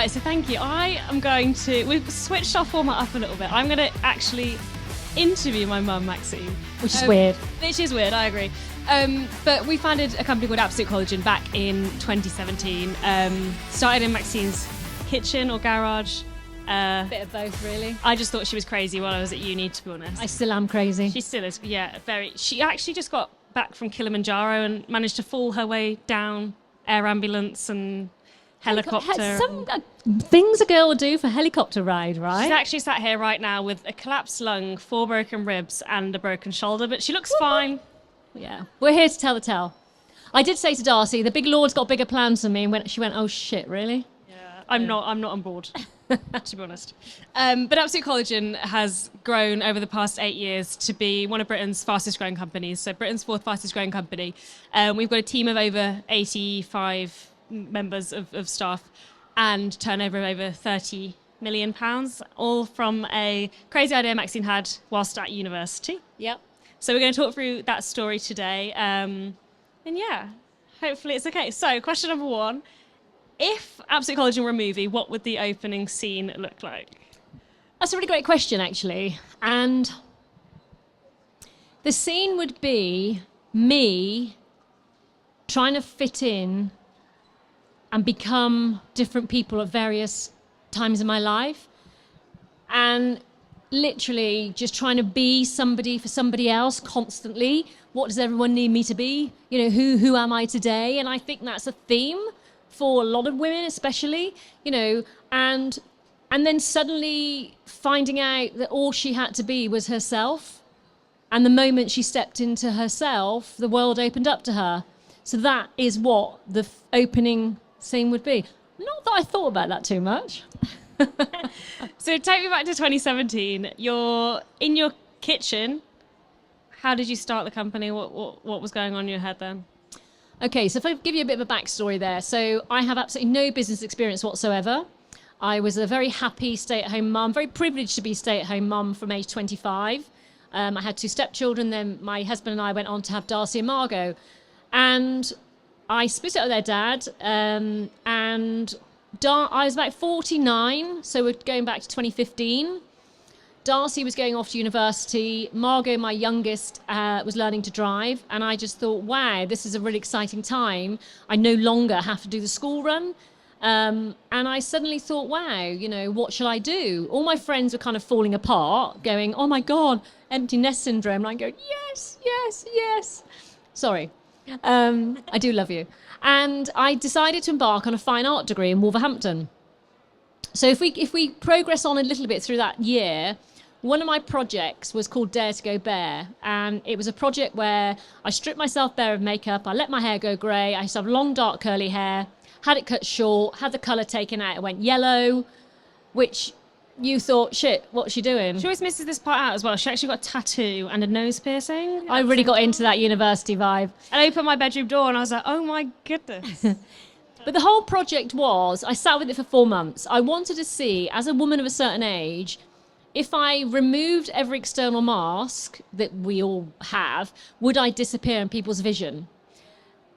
Right, so thank you. We've switched our format up a little bit. I'm going to actually interview my mum, Maxine. Which is weird. Which is weird, I agree. But we founded a company called Absolute Collagen back in 2017. Started in Maxine's kitchen or garage. Bit of both, really. I just thought she was crazy while I was at uni, to be honest. I still am crazy. She still is, yeah, very. She actually just got back from Kilimanjaro and managed to fall her way down air ambulance and helicopter. Some things a girl would do for a helicopter ride, right? She's actually sat here right now with a collapsed lung, 4 broken ribs and a broken shoulder, but she looks fine. Yeah, we're here to tell the tale. I did say to Darcy, the big Lord's got bigger plans than me, and she went, oh shit, really? Yeah, I'm not on board, to be honest. But Absolute Collagen has grown over the past 8 years to be one of Britain's fastest growing companies. So Britain's 4th fastest growing company. We've got a team of over 85 members of staff and turnover of over £30 million, all from a crazy idea Maxine had whilst at university. Yep. So we're going to talk through that story today. And yeah, hopefully it's okay. So question number 1, if Absolute Collagen were a movie, what would the opening scene look like? That's a really great question, actually. And the scene would be me trying to fit in and become different people at various times in my life. And literally just trying to be somebody for somebody else constantly. What does everyone need me to be? You know, who am I today? And I think that's a theme for a lot of women, especially, you know, and then suddenly finding out that all she had to be was herself. And the moment she stepped into herself, the world opened up to her. So that is what the opening scene would be. Not that I thought about that too much. So take me back to 2017. You're in your kitchen. How did you start the company? What was going on in your head then? Okay, so if I give you a bit of a backstory there. So I have absolutely no business experience whatsoever. I was a very happy stay-at-home mum, very privileged to be stay-at-home mum from age 25. I had 2 stepchildren. Then my husband and I went on to have Darcy and Margot. And I split up with their dad, and I was about 49, so we're going back to 2015. Darcy was going off to university. Margot, my youngest, was learning to drive. And I just thought, wow, this is a really exciting time. I no longer have to do the school run. And I suddenly thought, wow, you know, what shall I do? All my friends were kind of falling apart, going, oh, my God, empty nest syndrome. And I go, yes, yes, yes. Sorry. I do love you. And I decided to embark on a fine art degree in Wolverhampton. So if we progress on a little bit through that year, one of my projects was called Dare to Go Bare. And it was a project where I stripped myself bare of makeup. I let my hair go grey. I used to have long, dark, curly hair, had it cut short, had the colour taken out. It went yellow, which you thought, shit, what's she doing? She always misses this part out as well. She actually got a tattoo and a nose piercing. I really got into that university vibe. And I opened my bedroom door and I was like, oh my goodness. But the whole project was, I sat with it for 4 months. I wanted to see, as a woman of a certain age, if I removed every external mask that we all have, would I disappear in people's vision?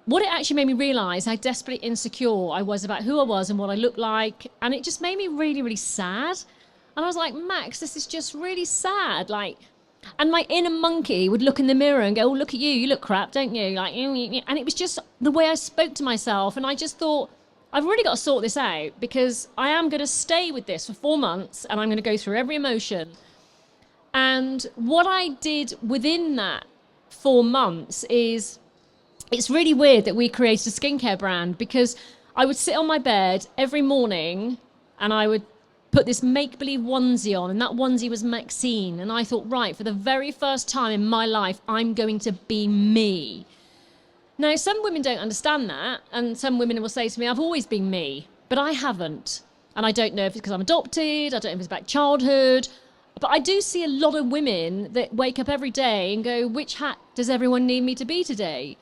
What it actually made me realise how desperately insecure I was about who I was and what I looked like. And it just made me really, really sad. And I was like, Max, this is just really sad. Like, and my inner monkey would look in the mirror and go, oh, look at you. You look crap, don't you? Like, and it was just the way I spoke to myself. And I just thought, I've really got to sort this out because I am going to stay with this for 4 months and I'm going to go through every emotion. And what I did within that 4 months is, it's really weird that we created a skincare brand because I would sit on my bed every morning and I would put this make-believe onesie on, and that onesie was Maxine. And I thought, right, for the very first time in my life, I'm going to be me. Now, some women don't understand that, and some women will say to me, I've always been me, but I haven't. And I don't know if it's because I'm adopted, I don't know if it's about childhood, but I do see a lot of women that wake up every day and go, which hat does everyone need me to be today?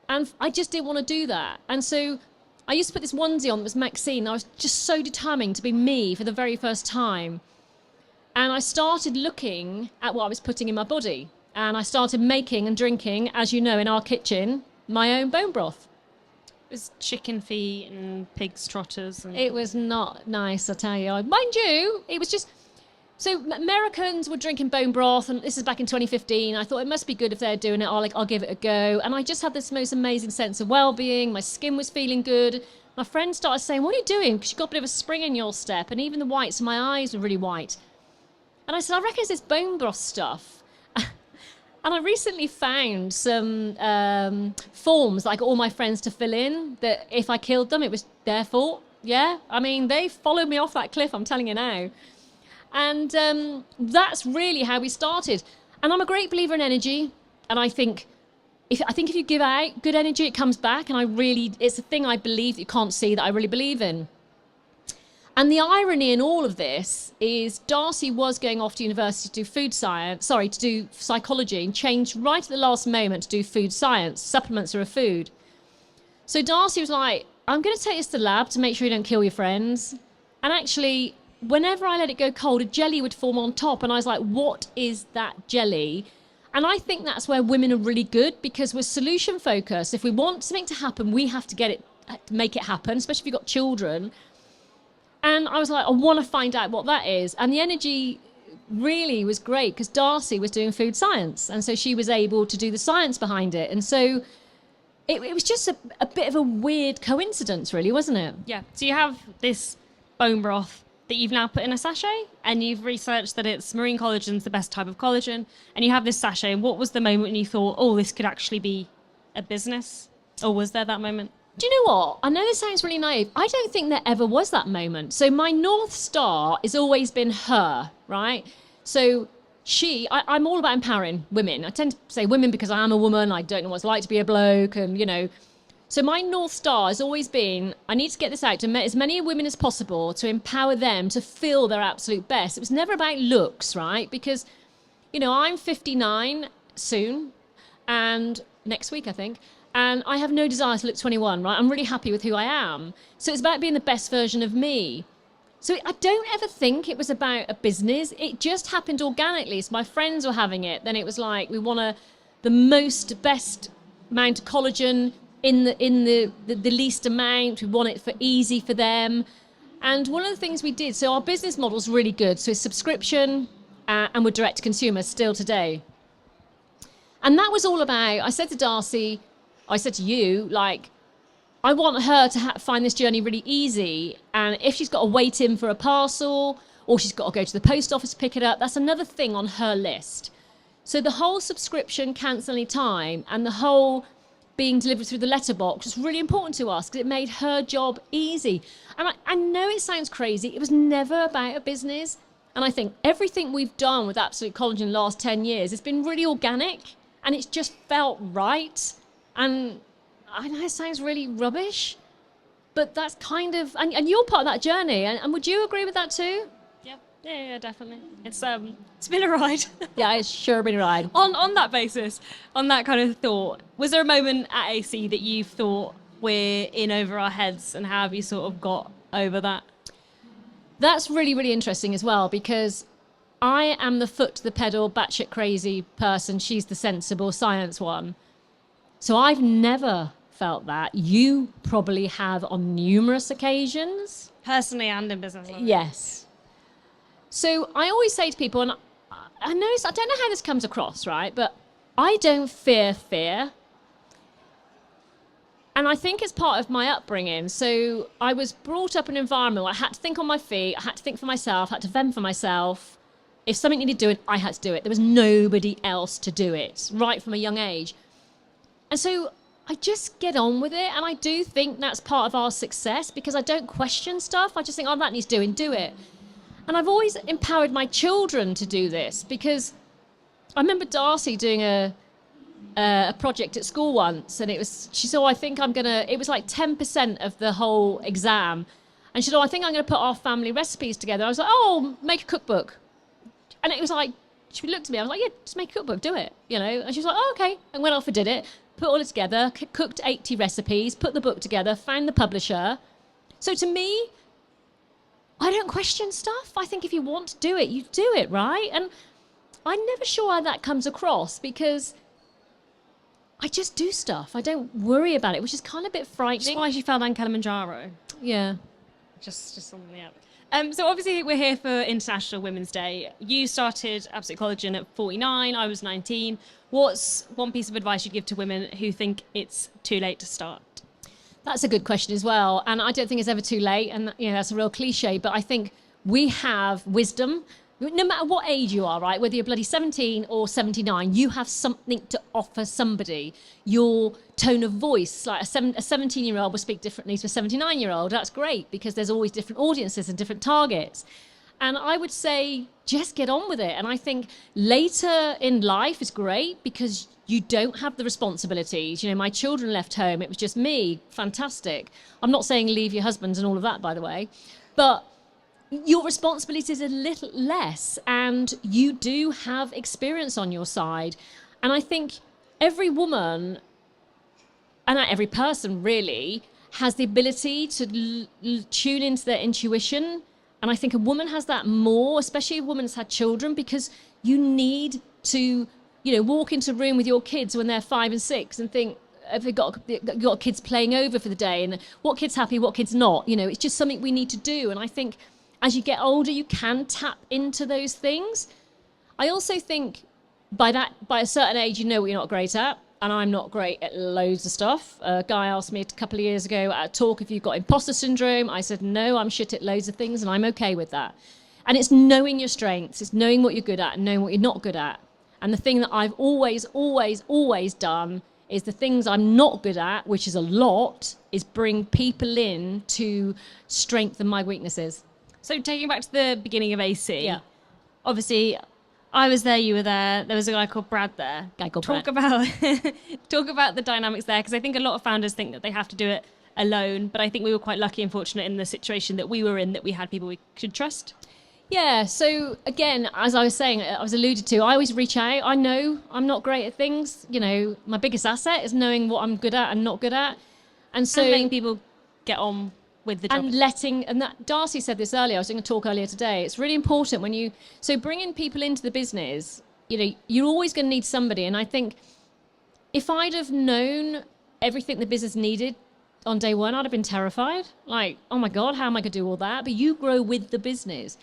And I just didn't want to do that. And so I used to put this onesie on that was Maxine. I was just so determined to be me for the very first time. And I started looking at what I was putting in my body. And I started making and drinking, as you know, in our kitchen, my own bone broth. was chicken feet and pig's trotters. And It was not nice, I tell you. Mind you, it was just... So Americans were drinking bone broth, and this is back in 2015. I thought it must be good if they're doing it. I'll give it a go. And I just had this most amazing sense of well-being. My skin was feeling good. My friend started saying, what are you doing? Because you've got a bit of a spring in your step. And even the whites of my eyes were really white. And I said, I reckon it's this bone broth stuff. And I recently found some forms that I got all my friends to fill in, that if I killed them, it was their fault. Yeah? I mean, they followed me off that cliff, I'm telling you now. And that's really how we started. And I'm a great believer in energy. And I think if you give out good energy, it comes back. And it's a thing I believe that you can't see, that I really believe in. And the irony in all of this is Darcy was going off to university to do psychology, and changed right at the last moment to do food science. Supplements are a food. So Darcy was like, I'm going to take this to the lab to make sure you don't kill your friends. And actually, whenever I let it go cold, a jelly would form on top. And I was like, what is that jelly? And I think that's where women are really good, because we're solution focused. If we want something to happen, we have to make it happen, especially if you've got children. And I was like, I want to find out what that is. And the energy really was great, because Darcy was doing food science. And so she was able to do the science behind it. And so it was just a bit of a weird coincidence, really, wasn't it? yeah, so you have this bone broth that you've now put in a sachet, and you've researched that it's marine collagen's the best type of collagen, and you have this sachet. And what was the moment when you thought, oh, this could actually be a business? Or was there that moment? Do you know what? I know this sounds really naive. I don't think there ever was that moment. So my North Star has always been her, right? So I'm all about empowering women. I tend to say women because I am a woman. I don't know what it's like to be a bloke, and, you know. So my North Star has always been, I need to get this out to as many women as possible, to empower them to feel their absolute best. It was never about looks, right? Because, you know, I'm 59 soon, and next week, I think. And I have no desire to look 21, right? I'm really happy with who I am. So it's about being the best version of me. So I don't ever think it was about a business. It just happened organically. So my friends were having it. Then it was like, we want the best amount of collagen in the least amount. We want it for easy for them. And one of the things we did, so our business model is really good. So it's subscription, and we're direct to consumer still today. And that was all about, I said to Darcy, I said to you, like, I want her to find this journey really easy. And if she's got to wait in for a parcel, or she's got to go to the post office to pick it up, that's another thing on her list. So the whole subscription, cancel any time, and the whole being delivered through the letterbox was really important to us, because it made her job easy. And I know it sounds crazy. It was never about a business. And I think everything we've done with Absolute Collagen in the last 10 years has been really organic, and it's just felt right. And I know it sounds really rubbish, but that's kind of, and you're part of that journey. And would you agree with that too? Yeah, definitely. It's been a ride. Yeah, it's sure been a ride. On that basis, on that kind of thought, was there a moment at AC that you thought, we're in over our heads, and how have you sort of got over that? That's really, really interesting as well, because I am the foot to the pedal, batshit crazy person. She's the sensible science one. So I've never felt that. You probably have on numerous occasions. Personally and in business. Yes. So I always say to people, and I don't know how this comes across, right? But I don't fear fear. And I think it's part of my upbringing. So I was brought up in an environment where I had to think on my feet, I had to think for myself, I had to fend for myself. If something needed doing, I had to do it. There was nobody else to do it, right from a young age. And so I just get on with it. And I do think that's part of our success, because I don't question stuff. I just think, oh, that needs doing, do it. And I've always empowered my children to do this, because I remember Darcy doing a project at school once, and she said, oh, I think it was like 10% of the whole exam. And she said, oh, I think I'm going to put our family recipes together. I was like, oh, make a cookbook. And it was like, she looked at me, I was like, yeah, just make a cookbook, do it, you know. And she was like, oh, okay. And went off and did it. Put all it together, cooked 80 recipes, put the book together, found the publisher. So to me, I don't question stuff. I think if you want to do it, you do it, right? And I'm never sure how that comes across, because I just do stuff. I don't worry about it, which is kind of a bit frightening. That's why she fell down Kilimanjaro. Yeah. Just on the app. So obviously we're here for International Women's Day. You started Absolute Collagen at 49. I was 19. What's one piece of advice you'd give to women who think it's too late to start? That's a good question as well. And I don't think it's ever too late. And that's a real cliche. But I think we have wisdom. No matter what age you are, right? Whether you're bloody 17 or 79, you have something to offer somebody. Your tone of voice, like a 17-year-old will speak differently to a 79-year-old. That's great because there's always different audiences and different targets. And I would say just get on with it. And I think later in life is great because you don't have the responsibilities. My children left home. It was just me. Fantastic. I'm not saying leave your husbands and all of that, by the way. But your responsibilities are a little less and you do have experience on your side. And I think every woman and every person really has the ability to tune into their intuition. And I think a woman has that more, especially if a woman's had children, because you need to, walk into a room with your kids when they're 5 and 6 and think, have they got kids playing over for the day and what kid's happy, what kid's not? It's just something we need to do. And I think as you get older, you can tap into those things. I also think by a certain age, you know what you're not great at. And I'm not great at loads of stuff. A guy asked me a couple of years ago at a talk if you've got imposter syndrome. I said, no, I'm shit at loads of things and I'm okay with that. And it's knowing your strengths. It's knowing what you're good at and knowing what you're not good at. And the thing that I've always, always, always done is the things I'm not good at, which is a lot, is bring people in to strengthen my weaknesses. So taking back to the beginning of AC, Yeah. Obviously I was there, you were there, there was a guy called Brad there. Talk about the dynamics there, because I think a lot of founders think that they have to do it alone, but I think we were quite lucky and fortunate in the situation that we were in, that we had people we could trust. Yeah, so again, as I was saying, I was alluded to, I always reach out. I know I'm not great at things. My biggest asset is knowing what I'm good at and not good at. And so letting people get on with the job. And that Darcy said this earlier, I was doing a talk earlier today, it's really important so bringing people into the business, you're always going to need somebody. And I think if I'd have known everything the business needed on day one, I'd have been terrified. Like, oh my God, how am I going to do all that? But you grow with the business.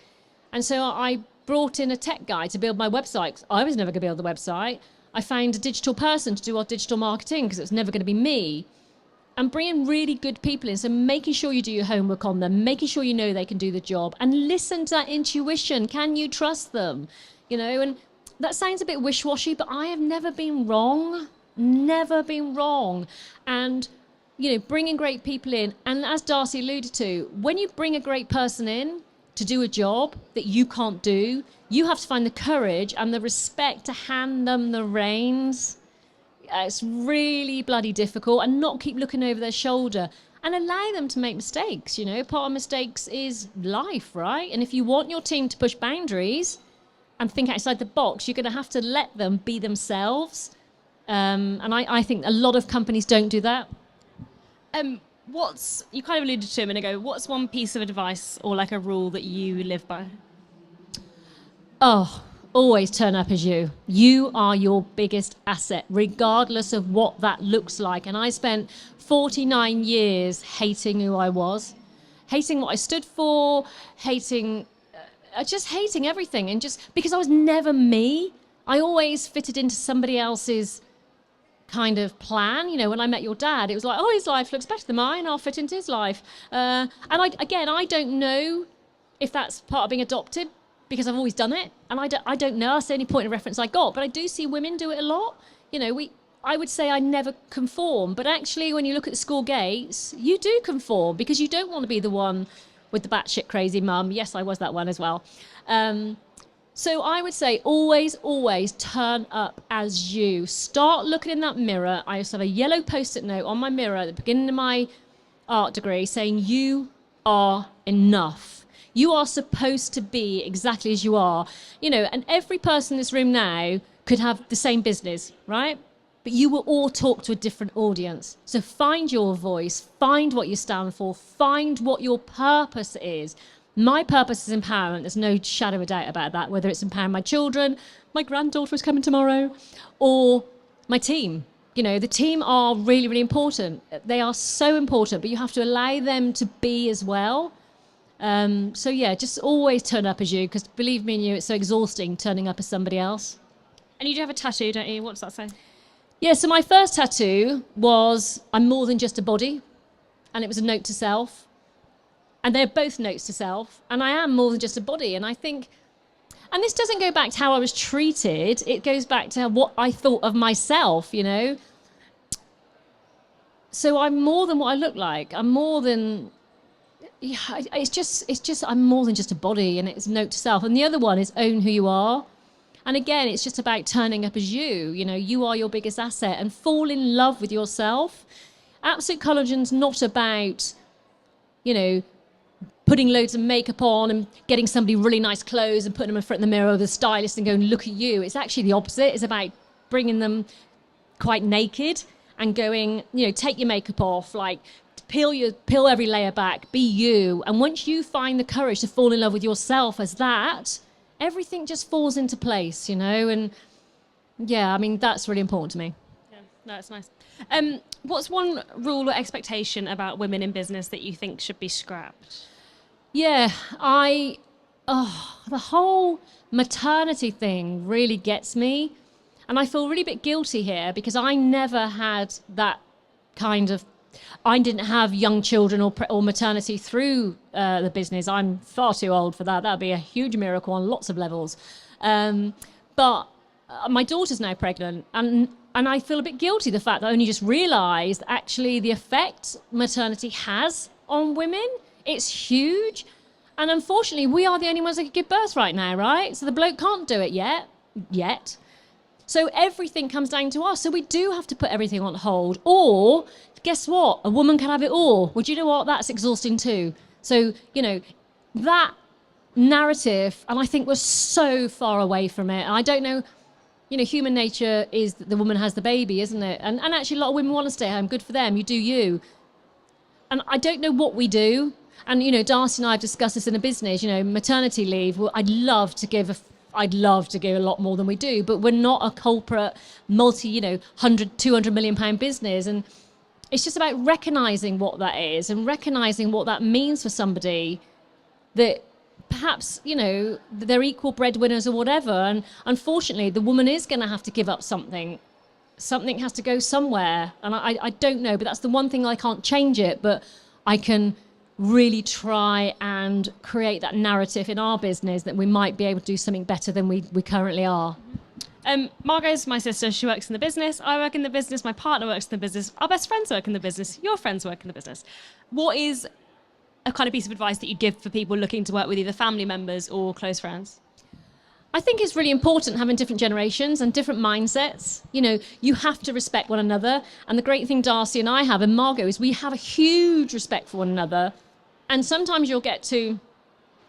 And so I brought in a tech guy to build my website. I was never going to build the website. I found a digital person to do our digital marketing because it was never going to be me. And bringing really good people in. So making sure you do your homework on them, making sure you know they can do the job, and listen to that intuition. Can you trust them? And that sounds a bit wish-washy, but I have never been wrong. Never been wrong. And, bringing great people in. And as Darcy alluded to, when you bring a great person in to do a job that you can't do, you have to find the courage and the respect to hand them the reins. It's really bloody difficult, and not keep looking over their shoulder and allow them to make mistakes. Part of mistakes is life, right? And if you want your team to push boundaries and think outside the box, you're going to have to let them be themselves. And I think a lot of companies don't do that. You kind of alluded to a minute ago, what's one piece of advice or like a rule that you live by? Oh, always turn up as you. You are your biggest asset, regardless of what that looks like. And I spent 49 years hating who I was, hating what I stood for, just hating everything. And just because I was never me, I always fitted into somebody else's kind of plan. When I met your dad, it was like, oh, his life looks better than mine, I'll fit into his life. And I don't know if that's part of being adopted, because I've always done it, and I don't know. That's the only point of reference I got, but I do see women do it a lot. I would say I never conform, but actually when you look at the school gates, you do conform, because you don't want to be the one with the batshit crazy mum. Yes, I was that one as well. So I would say always, always turn up as you. Start looking in that mirror. I used to have a yellow Post-it note on my mirror at the beginning of my art degree saying, you are enough. You are supposed to be exactly as you are. And every person in this room now could have the same business, right? But you will all talk to a different audience. So find your voice, find what you stand for, find what your purpose is. My purpose is empowerment. There's no shadow of doubt about that, whether it's empowering my children, my granddaughter is coming tomorrow, or my team. the team are really, really important. They are so important, but you have to allow them to be as well. So yeah, just always turn up as you, because believe me and you, it's so exhausting turning up as somebody else. And you do have a tattoo, don't you? What does that say? Yeah, so my first tattoo was I'm more than just a body, and it was a note to self. And they're both notes to self, and I am more than just a body. And I think, and this doesn't go back to how I was treated, it goes back to what I thought of myself, So I'm more than what I look like. I'm more than, it's just, I'm more than just a body, and it's note to self. And the other one is own who you are. And again, it's just about turning up as you. You are your biggest asset, and fall in love with yourself. Absolute Collagen's not about, putting loads of makeup on and getting somebody really nice clothes and putting them in front of the mirror with a stylist and going, look at you. It's actually the opposite. It's about bringing them quite naked and going, take your makeup off, like peel every layer back, be you. And once you find the courage to fall in love with yourself as that, everything just falls into place, And yeah, I mean, that's really important to me. Yeah, no, it's nice. What's one rule or expectation about women in business that you think should be scrapped? Yeah, the whole maternity thing really gets me. And I feel really a bit guilty here, because I never had that kind of, I didn't have young children or maternity through the business. I'm far too old for that. That would be a huge miracle on lots of levels. But my daughter's now pregnant, and I feel a bit guilty, the fact that I only just realised actually the effect maternity has on women. It's huge. And unfortunately, we are the only ones that can give birth right now, right? So the bloke can't do it yet. So everything comes down to us. So we do have to put everything on hold. Or, guess what? A woman can have it all. Well, do you know what? That's exhausting too. So, that narrative, and I think we're so far away from it. And I don't know, human nature is that the woman has the baby, isn't it? And actually, a lot of women want to stay home. Good for them. You do you. And I don't know what we do. And, Darcy and I have discussed this in a business, maternity leave. Well, I'd love to give a lot more than we do, but we're not a corporate multi, 100, 200 million pound business. And it's just about recognizing what that is and recognizing what that means for somebody, that perhaps, they're equal breadwinners or whatever. And unfortunately, the woman is going to have to give up something. Something has to go somewhere. And I don't know, but that's the one thing. I can't change it, but I can really try and create that narrative in our business that we might be able to do something better than we currently are. Margot's my sister. She works in the business. I work in the business. My partner works in the business. Our best friends work in the business. Your friends work in the business. What is a kind of piece of advice that you give for people looking to work with either family members or close friends? I think it's really important having different generations and different mindsets. You have to respect one another. And the great thing Darcy and I have, and Margot, is we have a huge respect for one another. And sometimes you'll get to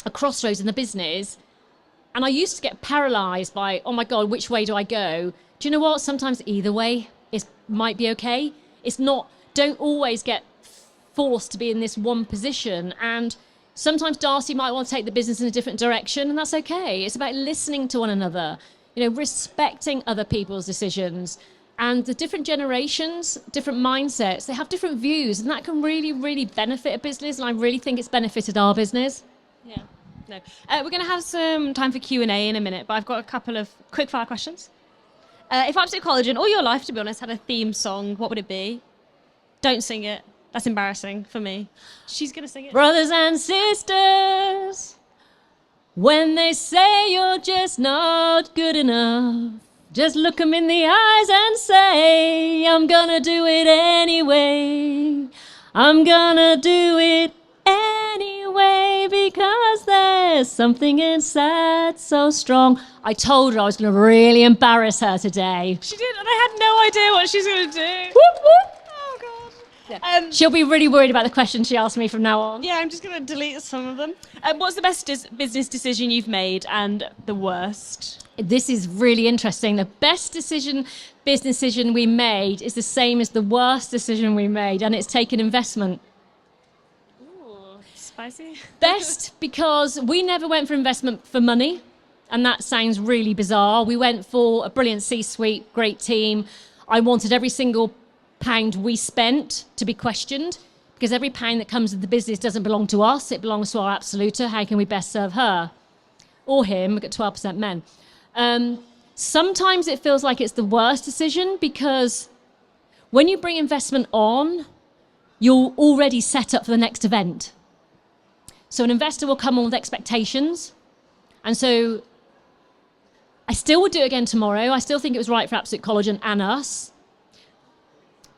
a crossroads in the business. And I used to get paralyzed by, oh my God, which way do I go? Do you know what? Sometimes either way might be okay. It's not, don't always get forced to be in this one position. And sometimes Darcy might want to take the business in a different direction, and that's okay. It's about listening to one another, respecting other people's decisions. And the different generations, different mindsets, they have different views, and that can really, really benefit a business. And I really think it's benefited our business. Yeah. No. We're going to have some time for Q&A in a minute, but I've got a couple of quick fire questions. If Absolute Collagen, all your life, to be honest, had a theme song, what would it be? Don't sing it. That's embarrassing for me. She's going to sing it. Brothers and sisters, when they say you're just not good enough, just look them in the eyes and say, I'm gonna do it anyway. I'm gonna do it anyway, because there's something inside so strong. I told her I was gonna really embarrass her today. She did, and I had no idea what she's going to do. Whoop, whoop. Oh, God. Yeah. She'll be really worried about the questions she asks me from now on. Yeah, I'm just going to delete some of them. What's the best business decision you've made and the worst? This is really interesting. The best business decision we made is the same as the worst decision we made, and it's taken investment. Ooh, spicy. Best because we never went for investment for money, and that sounds really bizarre. We went for a brilliant C-suite, great team. I wanted every single pound we spent to be questioned, because every pound that comes into the business doesn't belong to us, it belongs to our absolute. How can we best serve her or him? We've got 12% men. Sometimes it feels like it's the worst decision, because when you bring investment on, you're already set up for the next event. So an investor will come on with expectations. And so I still would do it again tomorrow. I still think it was right for Absolute Collagen and us.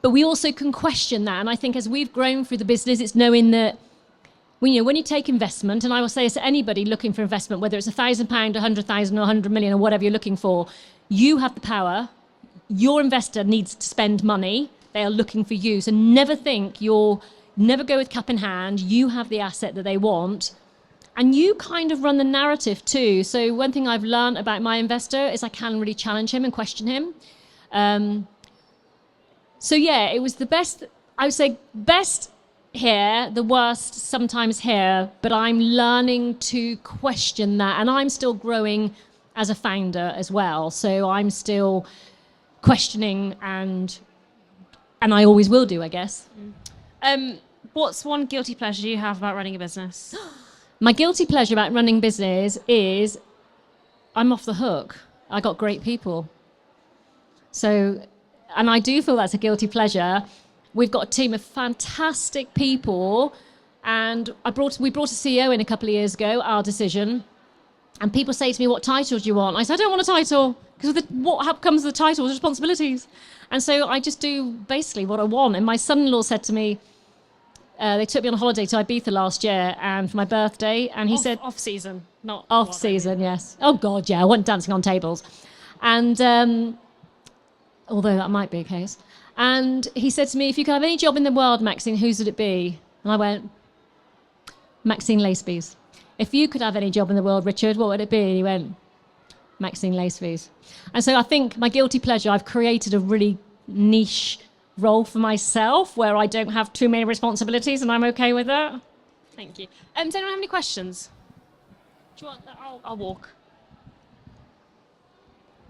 But we also can question that. And I think as we've grown through the business, it's knowing that when you take investment, and I will say this to anybody looking for investment, whether it's £1,000, 100,000 or 100 million or whatever you're looking for, you have the power. Your investor needs to spend money. They are looking for you. So never go with cap in hand. You have the asset that they want. And you kind of run the narrative too. So one thing I've learned about my investor is I can really challenge him and question him. So yeah, it was the best, I would say best here, the worst sometimes here, but I'm learning to question that. And I'm still growing as a founder as well. So I'm still questioning, and I always will do, I guess. What's one guilty pleasure you have about running a business? My guilty pleasure about running business is I'm off the hook. I got great people. So, and I do feel that's a guilty pleasure. We've got a team of fantastic people, and we brought a CEO in a couple of years ago, our decision, and people say to me, what title do you want? I said, I don't want a title, because what comes with the title is responsibilities. And so I just do basically what I want. And my son-in-law said to me, they took me on a holiday to Ibiza last year, and for my birthday, and he said... Off season, not... Off season, yes. Oh, God, yeah, I wasn't dancing on tables. And, although that might be a case. And he said to me, if you could have any job in the world, Maxine, whose would it be? And I went, Maxine Laceby's. If you could have any job in the world, Richard, what would it be? And he went, Maxine Laceby's. And so I think my guilty pleasure, I've created a really niche role for myself where I don't have too many responsibilities, and I'm okay with that. Thank you. Does anyone have any questions? Do you want that? I'll walk.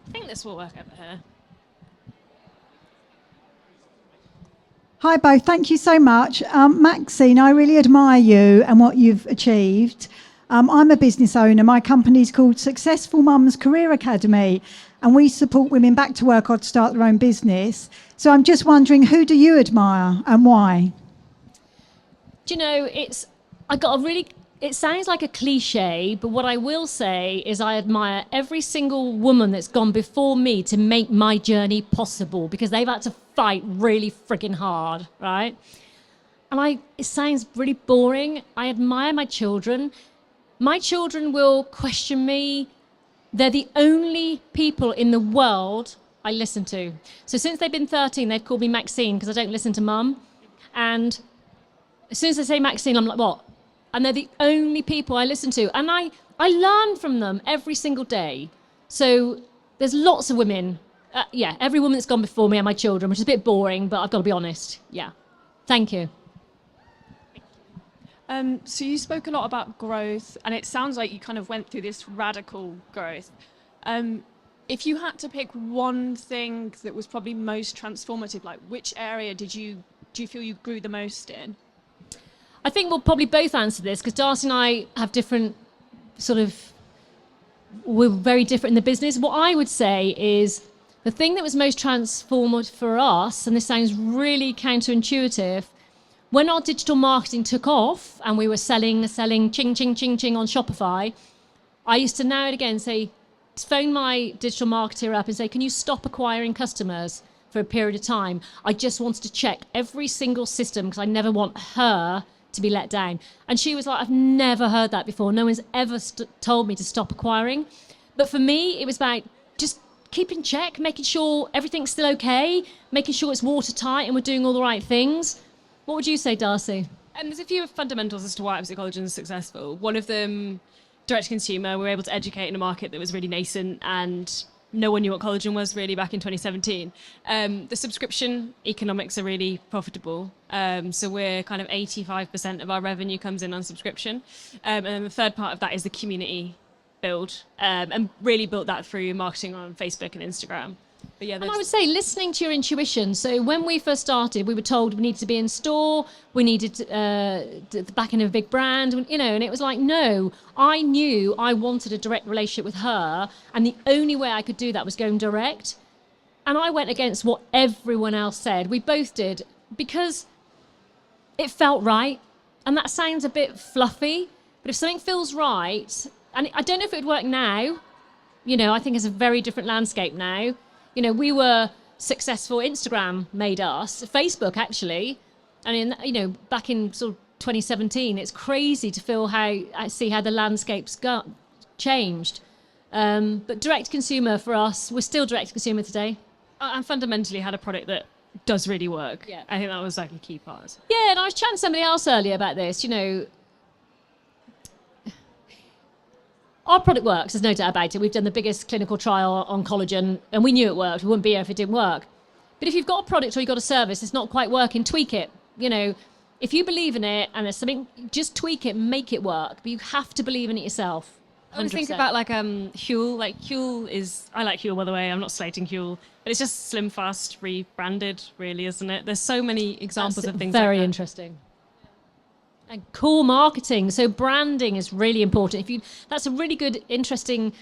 I think this will work over here. Hi both, thank you so much. Maxine, I really admire you and what you've achieved. I'm a business owner. My company's called Successful Mums Career Academy, and we support women back to work or to start their own business. So I'm just wondering, who do you admire and why? Do you know, it sounds like a cliche, but what I will say is I admire every single woman that's gone before me to make my journey possible, because they've had to fight really friggin' hard, right? And it sounds really boring. I admire my children. My children will question me. They're the only people in the world I listen to. So since they've been 13, they've called me Maxine because I don't listen to mum. And as soon as they say Maxine, I'm like, what? And they're the only people I listen to. And I learn from them every single day. So there's lots of women. Every woman that's gone before me and my children, which is a bit boring, but I've got to be honest. Yeah. Thank you. So you spoke a lot about growth, and it sounds like you kind of went through this radical growth. If you had to pick one thing that was probably most transformative, like which area do you feel you grew the most in? I think we'll probably both answer this, because Darcy and I have different we're very different in the business. What I would say is the thing that was most transformative for us, and this sounds really counterintuitive, when our digital marketing took off and we were selling, ching, ching, ching, ching on Shopify, I used to now and again phone my digital marketer up and say, can you stop acquiring customers for a period of time? I just wanted to check every single system because I never want her to be let down. And she was like, I've never heard that before. No one's ever told me to stop acquiring. But for me, it was about just keeping check, making sure everything's still okay, making sure it's watertight and we're doing all the right things. What would you say, Darcy? There's a few fundamentals as to why Absolute Collagen is successful. One of them, direct to consumer. We were able to educate in a market that was really nascent and no one knew what collagen was really back in 2017. The subscription economics are really profitable. So we're kind of 85% of our revenue comes in on subscription. And then the third part of that is the community build, and really built that through marketing on Facebook and Instagram. But yeah, And I would say listening to your intuition. So when we first started, we were told we needed to be in store, we needed the backing of a big brand, and it was like, no, I knew I wanted a direct relationship with her, and the only way I could do that was going direct. And I went against what everyone else said. We both did, because it felt right. And that sounds a bit fluffy, but if something feels right, and I don't know if it would work now, I think it's a very different landscape now. We were successful. Instagram made us. Facebook, actually. Back in sort of 2017, it's crazy to see how the landscape's changed. But direct consumer for us, we're still direct consumer today. And fundamentally had a product that does really work. Yeah. I think that was like a key part. Yeah, and I was chatting to somebody else earlier about this. Our product works, there's no doubt about it. We've done the biggest clinical trial on collagen, and we knew it worked. We wouldn't be here if it didn't work. But if you've got a product or you've got a service, it's not quite working, tweak it. If you believe in it and there's something, just tweak it, make it work. But you have to believe in it yourself. 100%. I always think about Huel. Huel I like Huel, by the way. I'm not slating Huel, but it's just Slim Fast rebranded, really, isn't it? There's so many examples of things. Very like that. interesting. And cool marketing. So branding is really important. That's a really good, interesting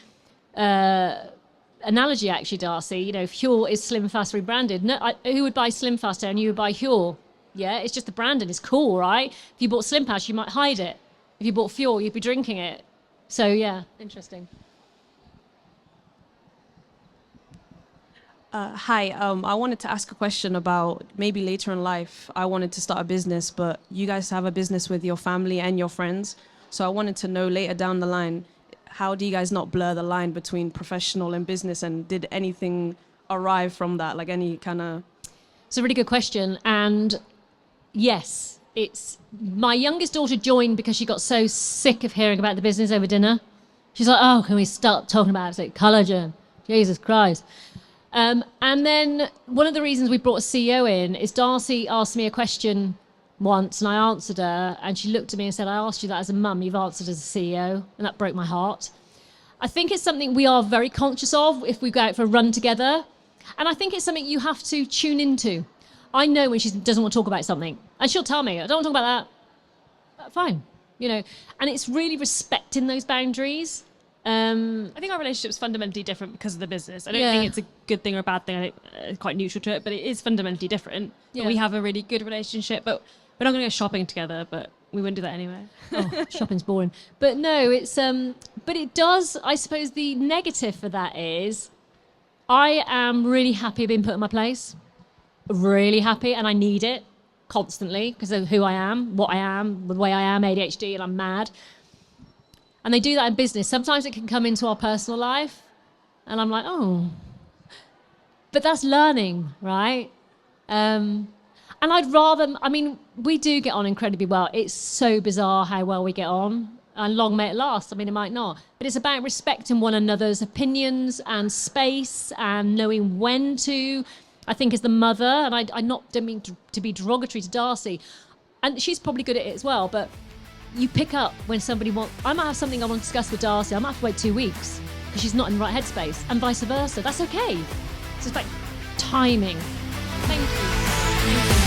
analogy, actually, Darcy. If Huel is Slim Fast rebranded, who would buy Slim Fast and you would buy Huel? Yeah, it's just the branding is cool, right? If you bought Slim Fast, you might hide it. If you bought Fuel, you'd be drinking it. So yeah, interesting. Hi, I wanted to ask a question about maybe later in life, I wanted to start a business, but you guys have a business with your family and your friends. So I wanted to know later down the line, how do you guys not blur the line between professional and business? And did anything arrive from that? Like any kind of... It's a really good question. And yes, my youngest daughter joined because she got so sick of hearing about the business over dinner. She's like, oh, can we stop talking about it? It's like, collagen, Jesus Christ. And then one of the reasons we brought a CEO in is Darcy asked me a question once and I answered her, and she looked at me and said, I asked you that as a mum, you've answered as a CEO, and that broke my heart. I think it's something we are very conscious of if we go out for a run together, and I think it's something you have to tune into. I know when she doesn't want to talk about something, and she'll tell me, I don't want to talk about that. Fine, and it's really respecting those boundaries. I think our relationship's fundamentally different because of the business. I don't think it's a good thing or a bad thing. I think it's quite neutral to it, but it is fundamentally different. Yeah. But we have a really good relationship, but we're not going to go shopping together, but we wouldn't do that anyway. Oh, shopping's boring. But no, but it does, I suppose the negative for that is I am really happy being put in my place. Really happy, and I need it constantly because of who I am, what I am, the way I am, ADHD, and I'm mad. And they do that in business. Sometimes it can come into our personal life. And I'm like, oh. But that's learning, right? And I'd rather, we do get on incredibly well. It's so bizarre how well we get on. And long may it last. It might not. But it's about respecting one another's opinions and space and knowing when to. I think as the mother, and I don't mean to be derogatory to Darcy, and she's probably good at it as well, but you pick up when somebody I might have something I want to discuss with Darcy. I might have to wait 2 weeks because she's not in the right headspace, and vice versa. That's okay. So it's like timing. Thank you.